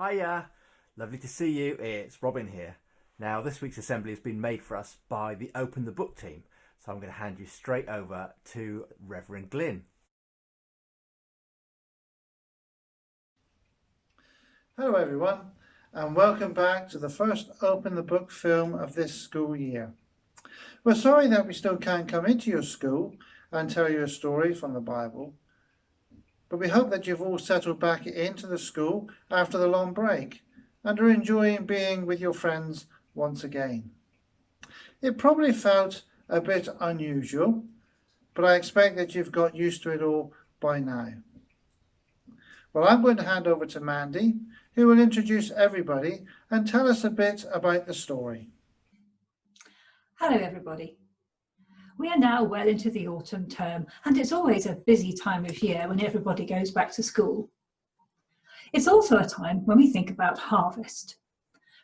Hiya! Lovely to see you. It's Robin here. Now, this week's assembly has been made for us by the Open the Book team, so I'm going to hand you straight over to Reverend Glyn. Hello everyone, and welcome back to the first Open the Book film of this school year. We're sorry that we still can't come into your school and tell you a story from the Bible, but we hope that you've all settled back into the school after the long break and are enjoying being with your friends once again. It probably felt a bit unusual, but I expect that you've got used to it all by now. Well, I'm going to hand over to Mandy, who will introduce everybody and tell us a bit about the story. Hello everybody. We are now well into the autumn term, and it's always a busy time of year when everybody goes back to school. It's also a time when we think about harvest.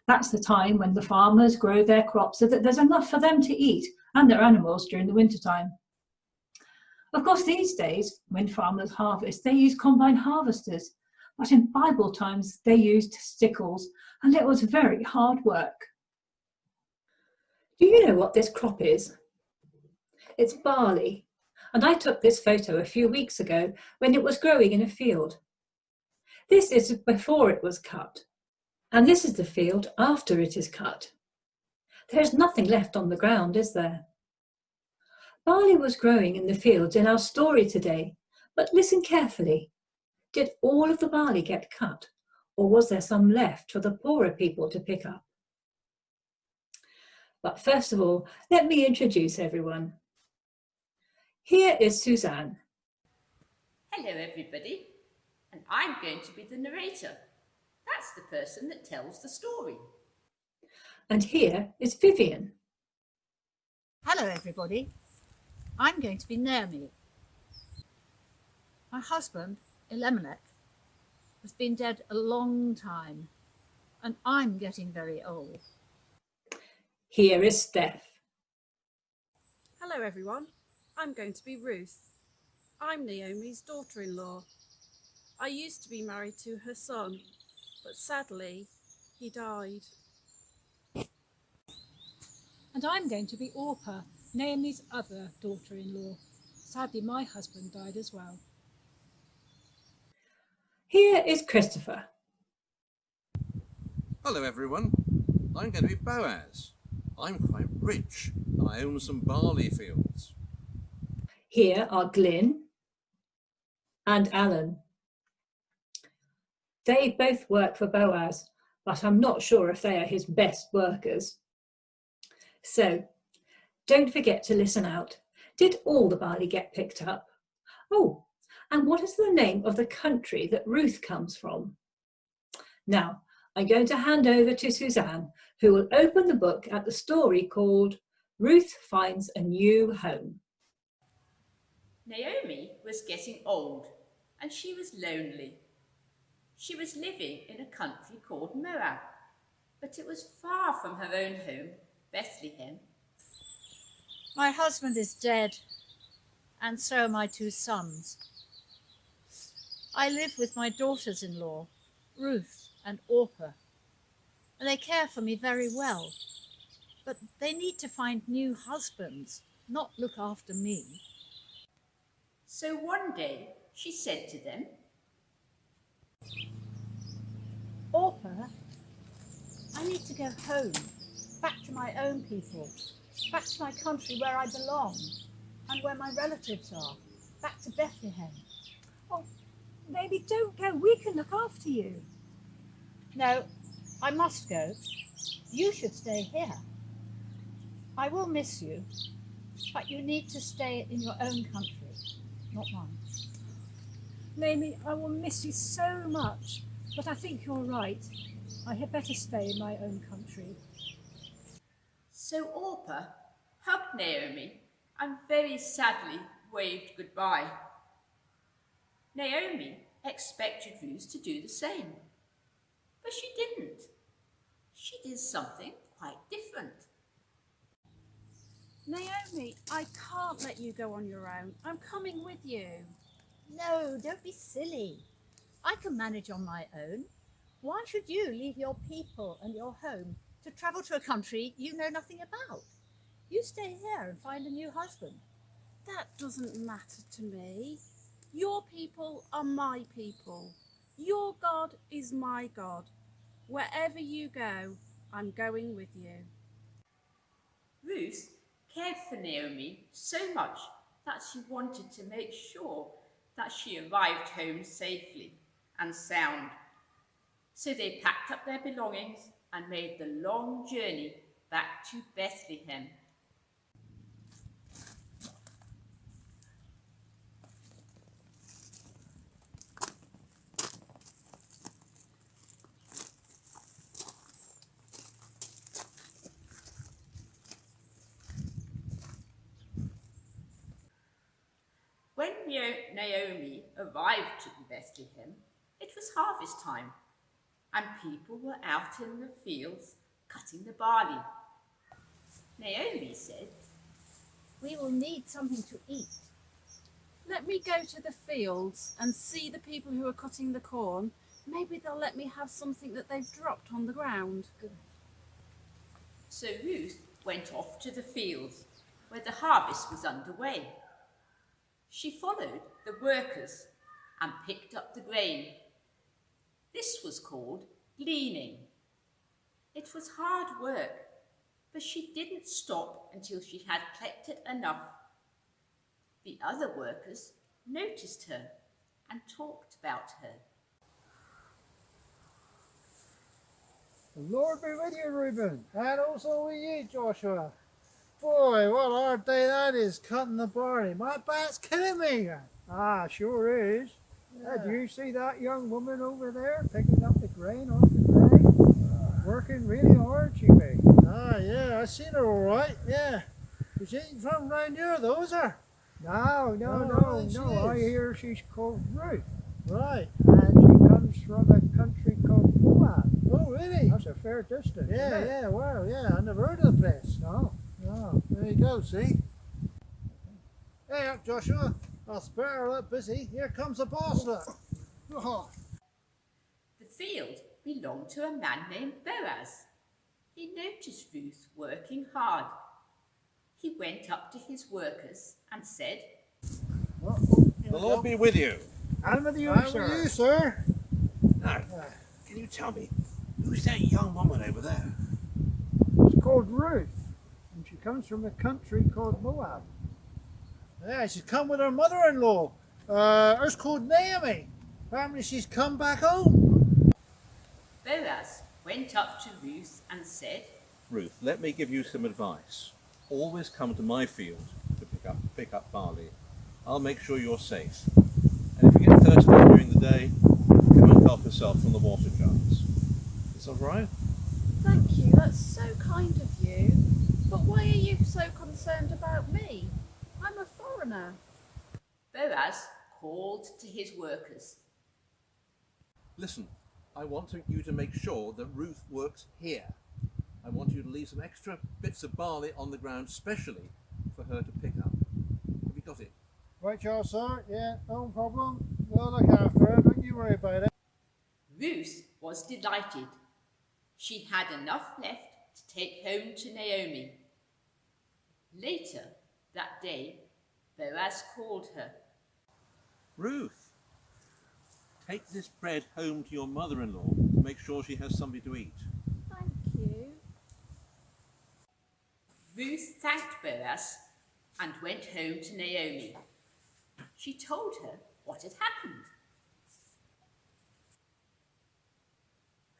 That's the time when the farmers grow their crops so that there's enough for them to eat and their animals during the wintertime. Of course, these days, when farmers harvest, they use combine harvesters, but in Bible times they used sickles, and it was very hard work. Do you know what this crop is? It's barley, and I took this photo a few weeks ago when it was growing in a field. This is before it was cut, and this is the field after it is cut. There's nothing left on the ground, is there? Barley was growing in the fields in our story today, but listen carefully. Did all of the barley get cut, or was there some left for the poorer people to pick up? But first of all, let me introduce everyone. Here is Suzanne. Hello everybody, and I'm going to be the narrator. That's the person that tells the story. And here is Vivian. Hello everybody, I'm going to be Naomi. My husband, Elimelech, has been dead a long time, and I'm getting very old. Here is Steph. Hello everyone, I'm going to be Ruth. I'm Naomi's daughter-in-law. I used to be married to her son, but sadly, he died. And I'm going to be Orpah, Naomi's other daughter-in-law. Sadly, my husband died as well. Here is Christopher. Hello everyone, I'm going to be Boaz. I'm quite rich and I own some barley fields. Here are Glyn and Alan. They both work for Boaz, but I'm not sure if they are his best workers. So, don't forget to listen out. Did all the barley get picked up? Oh, and what is the name of the country that Ruth comes from? Now, I'm going to hand over to Suzanne, who will open the book at the story called Ruth Finds a New Home. Naomi was getting old, and she was lonely. She was living in a country called Moab, but it was far from her own home, Bethlehem. My husband is dead, and so are my two sons. I live with my daughters-in-law, Ruth and Orpah, and they care for me very well, but they need to find new husbands, not look after me. So one day she said to them, Orpah, I need to go home, back to my own people, back to my country where I belong and where my relatives are, back to Bethlehem. Oh, maybe don't go. We can look after you. No, I must go. You should stay here. I will miss you, but you need to stay in your own country, not mine. Naomi, I will miss you so much, but I think you're right. I had better stay in my own country. So Orpah hugged Naomi and very sadly waved goodbye. Naomi expected Ruth to do the same, but she didn't. She did something quite different. Naomi, I can't let you go on your own. I'm coming with you. No, don't be silly. I can manage on my own. Why should you leave your people and your home to travel to a country you know nothing about? You stay here and find a new husband. That doesn't matter to me. Your people are my people. Your God is my God. Wherever you go, I'm going with you. Ruth cared for Naomi so much that she wanted to make sure that she arrived home safely and sound. So they packed up their belongings and made the long journey back to Bethlehem. When Naomi arrived to Bethlehem, it was harvest time, and people were out in the fields cutting the barley. Naomi said, We will need something to eat. Let me go to the fields and see the people who are cutting the corn. Maybe they'll let me have something that they've dropped on the ground. So Ruth went off to the fields where the harvest was underway. She followed the workers and picked up the grain. This was called gleaning. It was hard work, but she didn't stop until she had collected enough. The other workers noticed her and talked about her. The Lord be with you, Reuben, and also with you, Joshua. Boy, what a hard day that is, cutting the barley. My back's killing me. Ah, sure is. Yeah. Do you see that young woman over there picking up the grain off the grain? Working really hard, she be. Ah, yeah, I seen her all right, yeah. But she ain't from round here, though, is her? No. I hear she's called Ruth. Right. And she comes from a country called Moab. Oh, really? That's a fair distance. Yeah, isn't it? yeah, well, yeah, I never heard of the place. No. There you go, see? Hey up, Joshua. I'll spare her a little busy. Here comes the boss, look. Oh. The field belonged to a man named Boaz. He noticed Ruth working hard. He went up to his workers and said, The Lord be with you. I'm with you, I'm sir. with you, sir. Now, can you tell me, who's that young woman over there? She's called Ruth. And she comes from a country called Moab. Yeah, she's come with her mother-in-law. Her's called Naomi. Apparently she's come back home. Boaz went up to Ruth and said, Ruth, let me give you some advice. Always come to my field to pick up barley. I'll make sure you're safe. And if you get thirsty during the day, come and help yourself from the water jars. Is that right? Thank you, that's so kind of you. But why are you so concerned about me? I'm a foreigner. Boaz called to his workers. Listen, I want you to make sure that Ruth works here. I want you to leave some extra bits of barley on the ground, specially for her to pick up. Have you got it? Right, y'all, sir. Yeah, no problem. We'll look after her. Don't you worry about it. Ruth was delighted. She had enough left to take home to Naomi. Later that day, Boaz called her. Ruth, take this bread home to your mother-in-law to make sure she has something to eat. Thank you. Ruth thanked Boaz and went home to Naomi. She told her what had happened.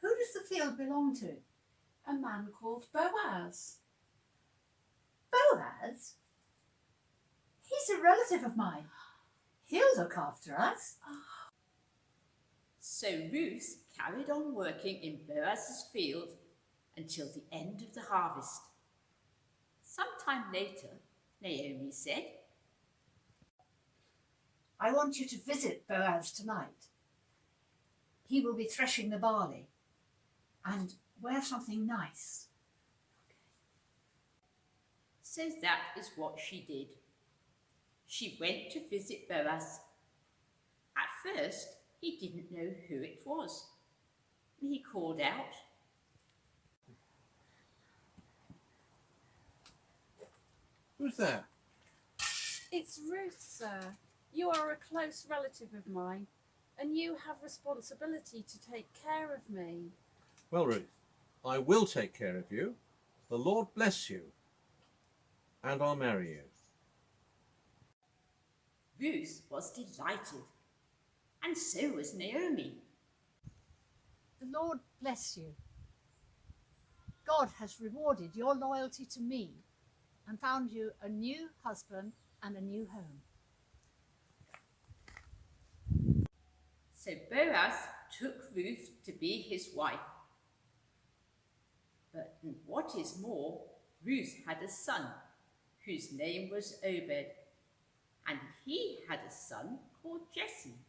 Who does the field belong to? A man called Boaz. Boaz? He's a relative of mine. He'll look after us. So Ruth carried on working in Boaz's field until the end of the harvest. Sometime later, Naomi said, I want you to visit Boaz tonight. He will be threshing the barley. And wear something nice. So that is what she did. She went to visit Boaz. At first, he didn't know who it was. and he called out, Who's there? "It's Ruth, sir. You are a close relative of mine, and you have responsibility to take care of me." Well, Ruth, I will take care of you. The Lord bless you, and I'll marry you. Ruth was delighted, and so was Naomi. The Lord bless you. God has rewarded your loyalty to me and found you a new husband and a new home. So Boaz took Ruth to be his wife. But what is more, Ruth had a son whose name was Obed, and he had a son called Jesse,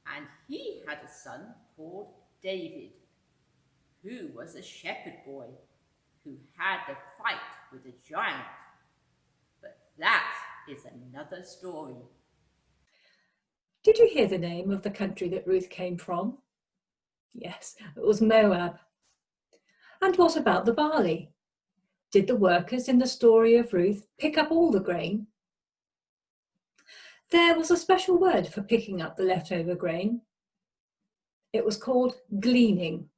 and he had a son called David, who was a shepherd boy who had a fight with a giant. But that is another story. Did you hear the name of the country that Ruth came from? Yes, it was Moab. And what about the barley? Did the workers in the story of Ruth pick up all the grain? There was a special word for picking up the leftover grain. It was called gleaning.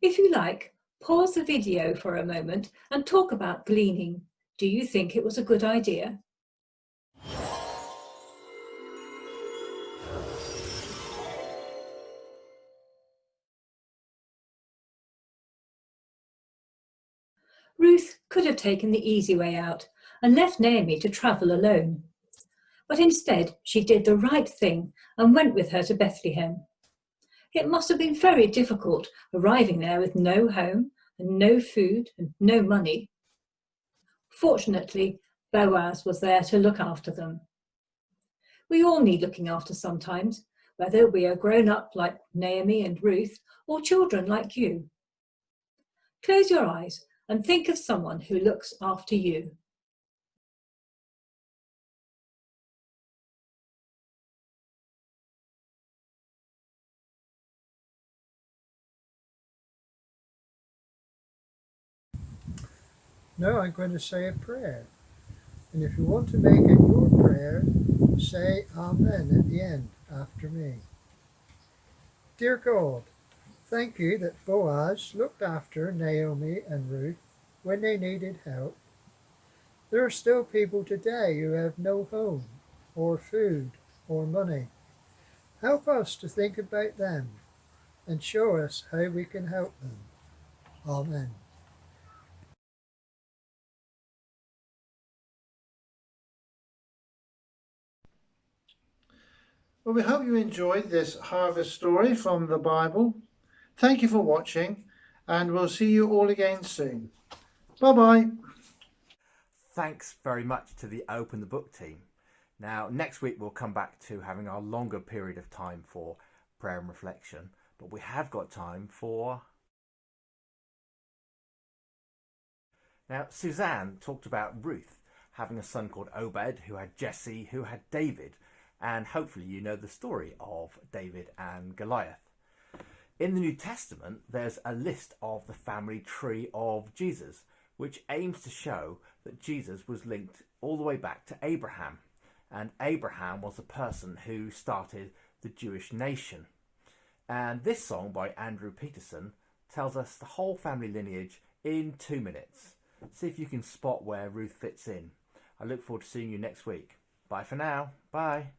If you like, pause the video for a moment and talk about gleaning. Do you think it was a good idea? Ruth could have taken the easy way out and left Naomi to travel alone. But instead, she did the right thing and went with her to Bethlehem. It must have been very difficult arriving there with no home and no food and no money. Fortunately, Boaz was there to look after them. We all need looking after sometimes, whether we are grown up like Naomi and Ruth or children like you. Close your eyes and think of someone who looks after you. Now I'm going to say a prayer. And if you want to make it your prayer, say Amen at the end after me. Dear God, thank you that Boaz looked after Naomi and Ruth when they needed help. There are still people today who have no home or food or money. Help us to think about them and show us how we can help them. Amen. Well, we hope you enjoyed this harvest story from the Bible. Thank you for watching, and we'll see you all again soon. Bye-bye. Thanks very much to the Open the Book team. Now, next week we'll come back to having our longer period of time for prayer and reflection, but we have got time for... Now, Suzanne talked about Ruth having a son called Obed, who had Jesse, who had David, and hopefully you know the story of David and Goliath. In the New Testament, there's a list of the family tree of Jesus, which aims to show that Jesus was linked all the way back to Abraham, and Abraham was the person who started the Jewish nation. And this song by Andrew Peterson tells us the whole family lineage in 2 minutes. See if you can spot where Ruth fits in. I look forward to seeing you next week. Bye for now. Bye.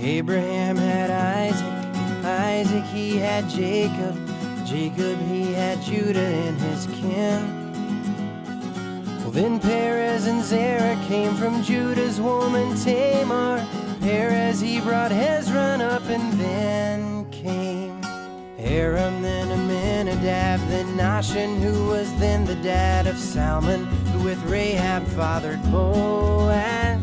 Abraham had Isaac, Isaac he had Jacob, Jacob he had Judah and his kin. Well, then Perez and Zerah came from Judah's woman Tamar. Perez he brought Hezron up, and then came Aram, then Amminadab, then Nahshon, who was then the dad of Salmon, who with Rahab fathered Boaz.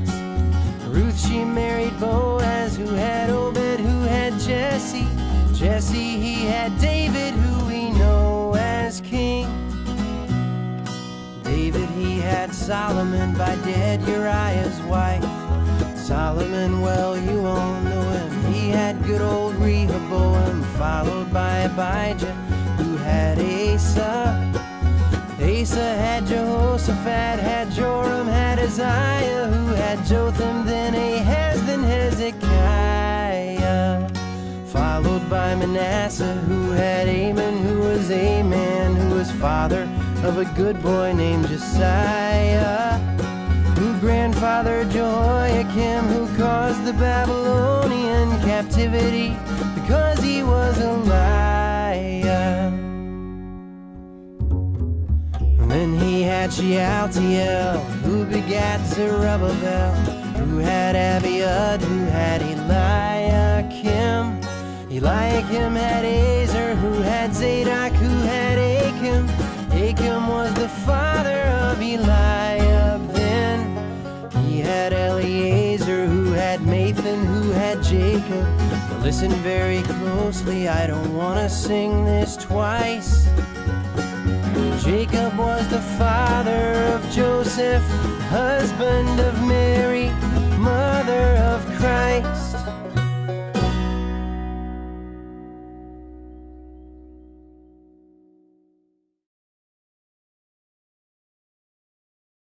Ruth she married Boaz, who had Obed, who had Jesse. Jesse he had David, who we know as king. Solomon by dead Uriah's wife. Solomon, well, you all know him. He had good old Rehoboam, followed by Abijah, who had Asa. Asa had Jehoshaphat, had Joram, had Uzziah, who had Jotham, then Ahaz, then Hezekiah. Followed by Manasseh, who had Amon, who was a man, who was father of a good boy named Josiah, who grandfathered Jehoiakim, who caused the Babylonian captivity because he was a liar. And then he had Shealtiel, who begat Zerubbabel, who had Abiud, who had Eliakim. Eliakim had Azer, who had Zadok, who had Achim. Achim was the father of Eliab. Then he had Eliezer, who had Mathan, who had Jacob. But listen very closely, I don't want to sing this twice. Jacob was the father of Joseph, husband of Mary,